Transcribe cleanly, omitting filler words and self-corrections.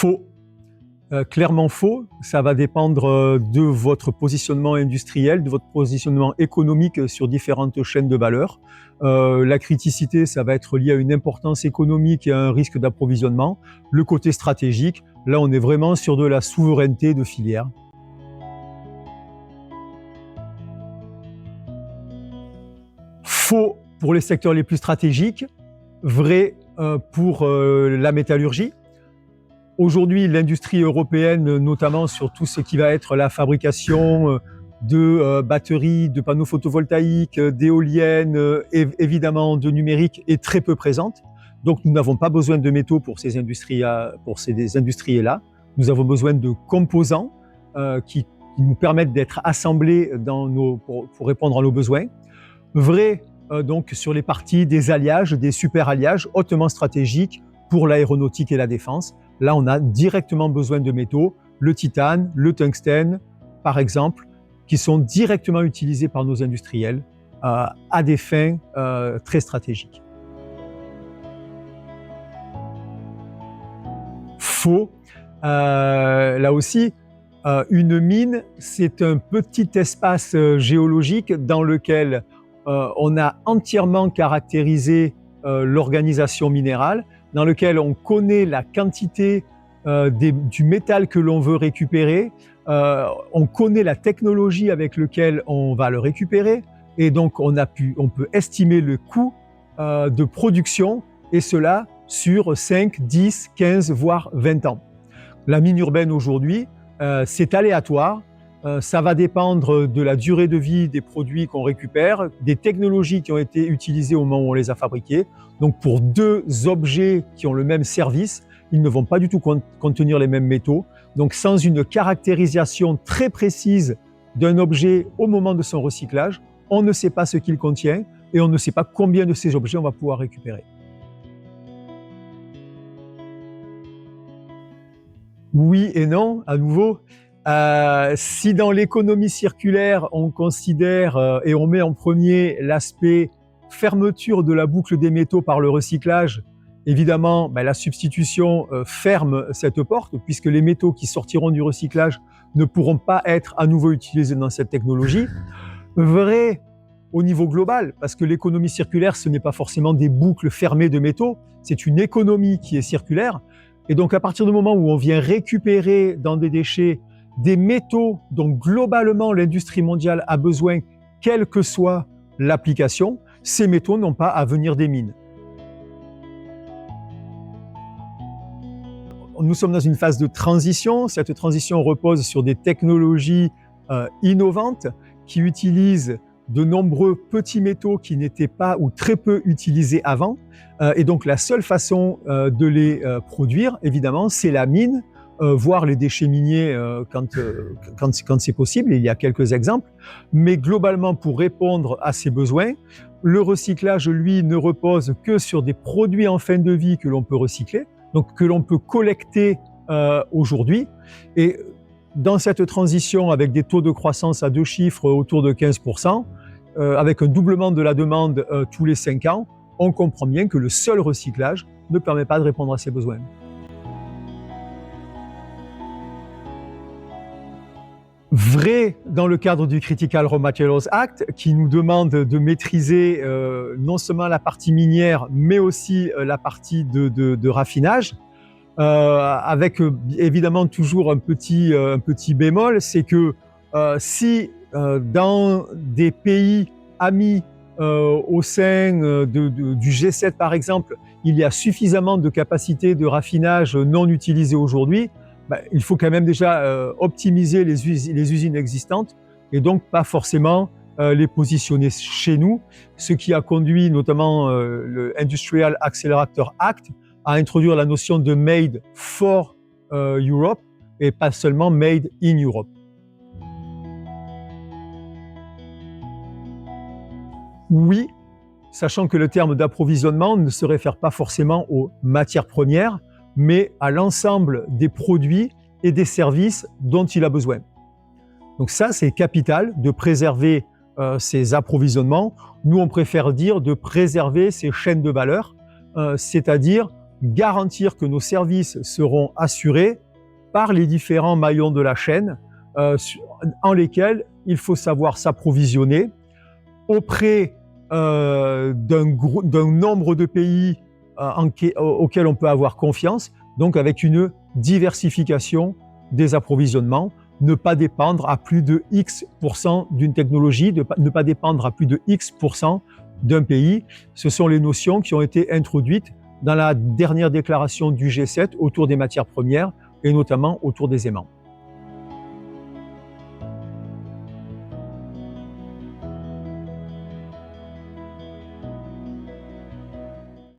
Faux. Clairement faux. Ça va dépendre de votre positionnement industriel, de votre positionnement économique sur différentes chaînes de valeur. La criticité, ça va être lié à une importance économique et à un risque d'approvisionnement. Le côté stratégique, là, on est vraiment sur de la souveraineté de filière. Faux pour les secteurs les plus stratégiques, vrai pour la métallurgie. Aujourd'hui, l'industrie européenne, notamment sur tout ce qui va être la fabrication de batteries, de panneaux photovoltaïques, d'éoliennes, évidemment de numérique, est très peu présente. Donc nous n'avons pas besoin de métaux pour ces industries-là. Nous avons besoin de composants qui nous permettent d'être assemblés pour répondre à nos besoins. Vrai donc sur les parties des alliages, des super alliages hautement stratégiques pour l'aéronautique et la défense. Là, on a directement besoin de métaux, le titane, le tungstène, par exemple, qui sont directement utilisés par nos industriels à des fins très stratégiques. Faux. Là aussi, une mine, c'est un petit espace géologique dans lequel on a entièrement caractérisé l'organisation minérale, dans lequel on connaît la quantité du métal que l'on veut récupérer, on connaît la technologie avec laquelle on va le récupérer, et donc on peut estimer le coût de production, et cela sur 5, 10, 15, voire 20 ans. La mine urbaine aujourd'hui, c'est aléatoire. Ça va dépendre de la durée de vie des produits qu'on récupère, des technologies qui ont été utilisées au moment où on les a fabriqués. Donc pour deux objets qui ont le même service, ils ne vont pas du tout contenir les mêmes métaux. Donc sans une caractérisation très précise d'un objet au moment de son recyclage, on ne sait pas ce qu'il contient et on ne sait pas combien de ces objets on va pouvoir récupérer. Oui et non, à nouveau. Si dans l'économie circulaire, on considère et on met en premier l'aspect fermeture de la boucle des métaux par le recyclage, évidemment, la substitution ferme cette porte, puisque les métaux qui sortiront du recyclage ne pourront pas être à nouveau utilisés dans cette technologie. Vrai au niveau global, parce que l'économie circulaire, ce n'est pas forcément des boucles fermées de métaux, c'est une économie qui est circulaire. Et donc à partir du moment où on vient récupérer dans des déchets des métaux dont globalement l'industrie mondiale a besoin, quelle que soit l'application, ces métaux n'ont pas à venir des mines. Nous sommes dans une phase de transition. Cette transition repose sur des technologies innovantes qui utilisent de nombreux petits métaux qui n'étaient pas ou très peu utilisés avant. Et donc la seule façon de les produire, évidemment, c'est la mine, voire les déchets miniers quand c'est possible. Il y a quelques exemples. Mais globalement, pour répondre à ces besoins, le recyclage, lui, ne repose que sur des produits en fin de vie que l'on peut recycler, donc que l'on peut collecter aujourd'hui. Et dans cette transition, avec des taux de croissance à 2 chiffres autour de 15%, avec un doublement de la demande tous les 5 ans, on comprend bien que le seul recyclage ne permet pas de répondre à ces besoins. Vrai dans le cadre du Critical Raw Materials Act, qui nous demande de maîtriser non seulement la partie minière, mais aussi la partie de raffinage, avec évidemment toujours un petit bémol, c'est que si dans des pays amis au sein du G7 par exemple, il y a suffisamment de capacités de raffinage non utilisées aujourd'hui, il faut quand même déjà optimiser les usines existantes et donc pas forcément les positionner chez nous, ce qui a conduit notamment le Industrial Accelerator Act à introduire la notion de Made for Europe et pas seulement Made in Europe. Oui, sachant que le terme d'approvisionnement ne se réfère pas forcément aux matières premières, mais à l'ensemble des produits et des services dont il a besoin. Donc ça, c'est capital de préserver ces approvisionnements. Nous, on préfère dire de préserver ces chaînes de valeur, c'est-à-dire garantir que nos services seront assurés par les différents maillons de la chaîne en lesquels il faut savoir s'approvisionner auprès d'un nombre de pays auxquels on peut avoir confiance, donc avec une diversification des approvisionnements, ne pas dépendre à plus de X% d'une technologie, ne pas dépendre à plus de X% d'un pays. Ce sont les notions qui ont été introduites dans la dernière déclaration du G7 autour des matières premières et notamment autour des aimants.